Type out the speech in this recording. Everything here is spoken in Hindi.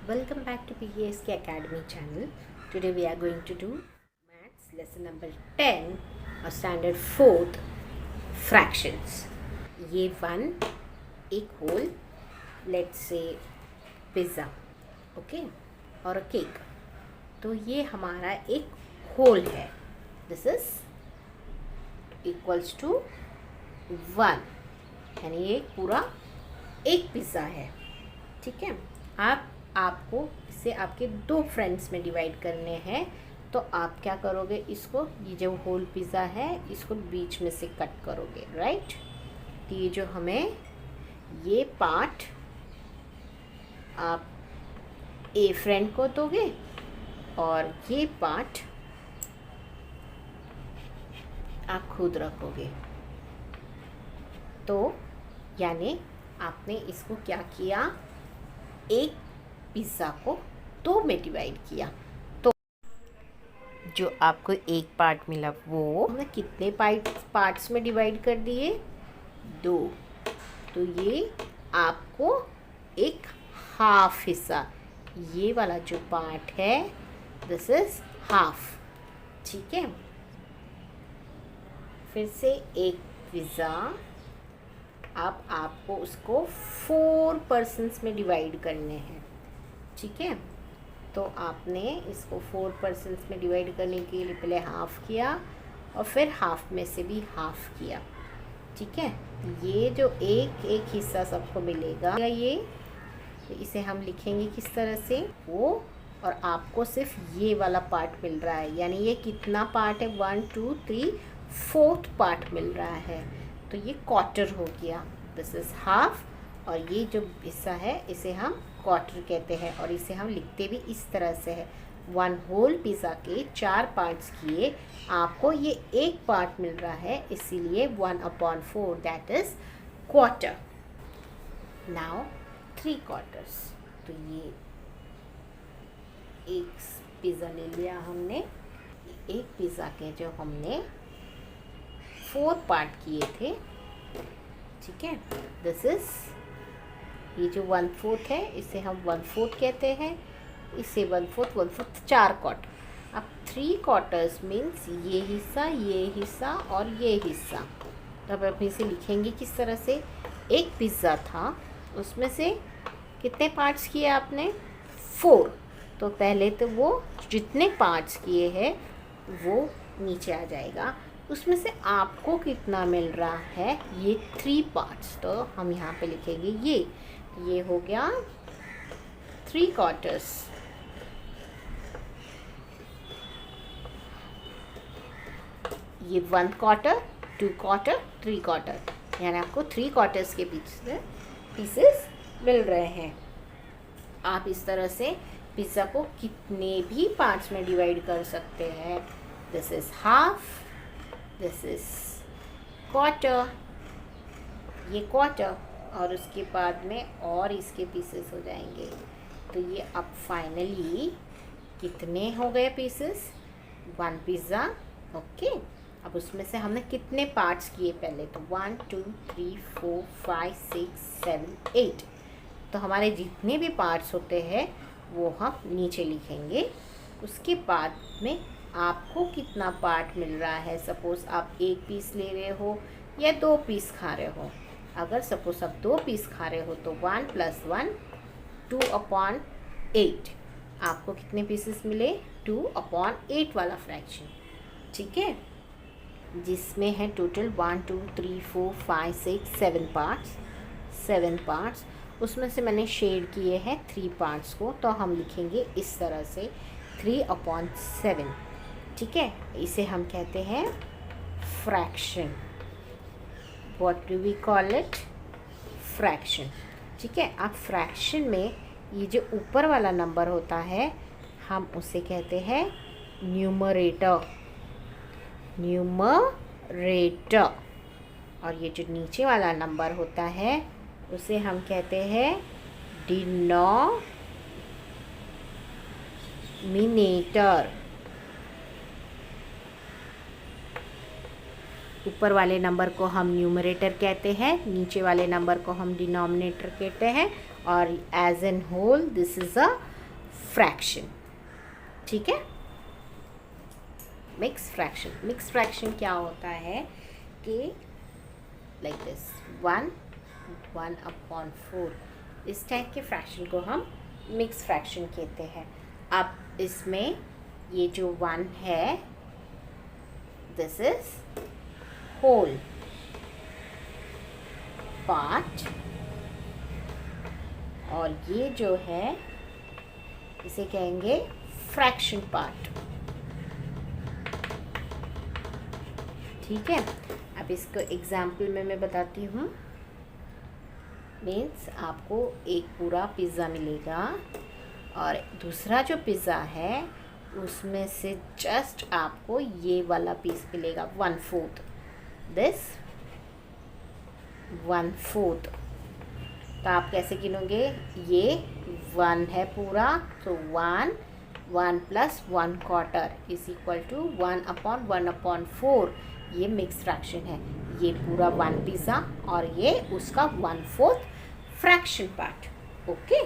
Welcome back to PESK Academy channel. Today we are going to do maths lesson number 10 or standard 4th fractions. ये वन एक whole let's say pizza okay और केक, तो ये हमारा एक होल है. दिस इज इक्वल्स टू 1, यानी ये पूरा एक पिज़्ज़ा है. ठीक है. आपको इसे आपके दो फ्रेंड्स में डिवाइड करने हैं, तो आप क्या करोगे, इसको ये जो होल पिज़्ज़ा है इसको बीच में से कट करोगे, राइट. तो ये जो हमें ये पार्ट आप ए फ्रेंड को दोगे और ये पार्ट आप खुद रखोगे. तो यानी आपने इसको क्या किया, एक पिज़्ज़ा को दो में डिवाइड किया. तो जो आपको एक पार्ट मिला वो हमने कितने पार्ट्स में डिवाइड कर दिए, 2. तो ये आपको एक हाफ हिस्सा, ये वाला जो पार्ट है दिस इज हाफ. ठीक है. फिर से एक पिज़्ज़ा, अब आपको उसको 4 पर्सन्स में डिवाइड करने हैं. ठीक है. तो आपने इसको 4 पर्सन्स में डिवाइड करने के लिए पहले हाफ़ किया और फिर हाफ में से भी हाफ़ किया. ठीक है. ये जो एक एक हिस्सा सबको मिलेगा, ये तो इसे हम लिखेंगे किस तरह से, वो, और आपको सिर्फ ये वाला पार्ट मिल रहा है, यानी ये कितना पार्ट है, 1 2 3 4th पार्ट मिल रहा है. तो ये क्वार्टर हो गया. दिस इज़ हाफ, और ये जो हिस्सा है इसे हम क्वार्टर कहते हैं, और इसे हम लिखते भी इस तरह से है. 1 होल पिज़्ज़ा के 4 पार्ट्स किए, आपको ये एक पार्ट मिल रहा है, इसीलिए 1/4 that is quarter. Now 3 quarters. तो ये एक पिज़्ज़ा ले लिया हमने, एक पिज़्ज़ा के जो हमने 4 पार्ट किए थे. ठीक है. दिस इज़ ये जो 1/4 है इसे हम 1/4 कहते हैं, इसे 1/4 4 क्वार्टर. अब 3 क्वार्टर्स मीन्स ये हिस्सा और ये हिस्सा. तो अब हम इसे लिखेंगे किस तरह से, एक पिज़्ज़ा था, उसमें से कितने पार्ट्स किए आपने, 4. तो पहले तो वो जितने पार्ट्स किए हैं वो नीचे आ जाएगा, उसमें से आपको कितना मिल रहा है, ये 3 पार्ट्स. तो हम यहाँ पे लिखेंगे ये हो गया 3 क्वार्टर्स. ये 1 क्वार्टर, 2 क्वार्टर, 3 क्वार्टर, यानी आपको 3 क्वार्टर्स के पीसेस मिल रहे हैं. आप इस तरह से पिज़्ज़ा को कितने भी पार्ट्स में डिवाइड कर सकते हैं. This is half, this is quarter, ये क्वार्टर, और उसके बाद में और इसके पीसेस हो जाएंगे. तो ये अब फाइनली कितने हो गए पीसेस, 1 पिज़्ज़ा. ओके. अब उसमें से हमने कितने पार्ट्स किए पहले, तो 1 2 3 4 5 6 7 8. तो हमारे जितने भी पार्ट्स होते हैं वो हम नीचे लिखेंगे. उसके बाद में आपको कितना पार्ट मिल रहा है, सपोज़ आप एक पीस ले रहे हो या 2 पीस खा रहे हो. अगर सपोज़ आप 2 पीस खा रहे हो तो 1 + 1 2/8. आपको कितने पीसेस मिले, 2/8 वाला फ्रैक्शन. ठीक है. जिसमें है टोटल 1 2 3 4 5 6 7 पार्ट्स. उसमें से मैंने शेड किए हैं 3 पार्ट्स को, तो हम लिखेंगे इस तरह से 3/7. ठीक है. इसे हम कहते हैं fraction. What do we call it, fraction. ठीक है. अब फ्रैक्शन में ये जो ऊपर वाला नंबर होता है हम उसे कहते हैं न्यूमरेटर, और ये जो नीचे वाला नंबर होता है उसे हम कहते हैं डिनोमिनेटर. ऊपर वाले नंबर को हम न्यूमरेटर कहते हैं, नीचे वाले नंबर को हम डिनोमिनेटर कहते हैं, और as an whole this is a fraction. ठीक है, मिक्स फ्रैक्शन। मिक्स फ्रैक्शन क्या होता है कि लाइक दिस 1/4 इस टाइप के फ्रैक्शन को हम मिक्स फ्रैक्शन कहते हैं। अब इसमें ये जो 1 है दिस इज होल पार्ट, और ये जो है इसे कहेंगे फ्रैक्शन पार्ट। ठीक है, अब इसको एग्जाम्पल में मैं बताती हूँ। मीन्स आपको एक पूरा पिज़्ज़ा मिलेगा और दूसरा जो पिज़्ज़ा है उसमें से जस्ट आपको ये वाला पीस मिलेगा 1/4, दिस 1/4। तो आप कैसे गिनोगे? ये 1 है पूरा, तो 1 + 1/4 इज इक्वल टू 1/1/4। ये मिक्स फ्रैक्शन है। ये पूरा 1 पिज़्ज़ा और ये उसका 1/4 फ्रैक्शन पार्ट। ओके।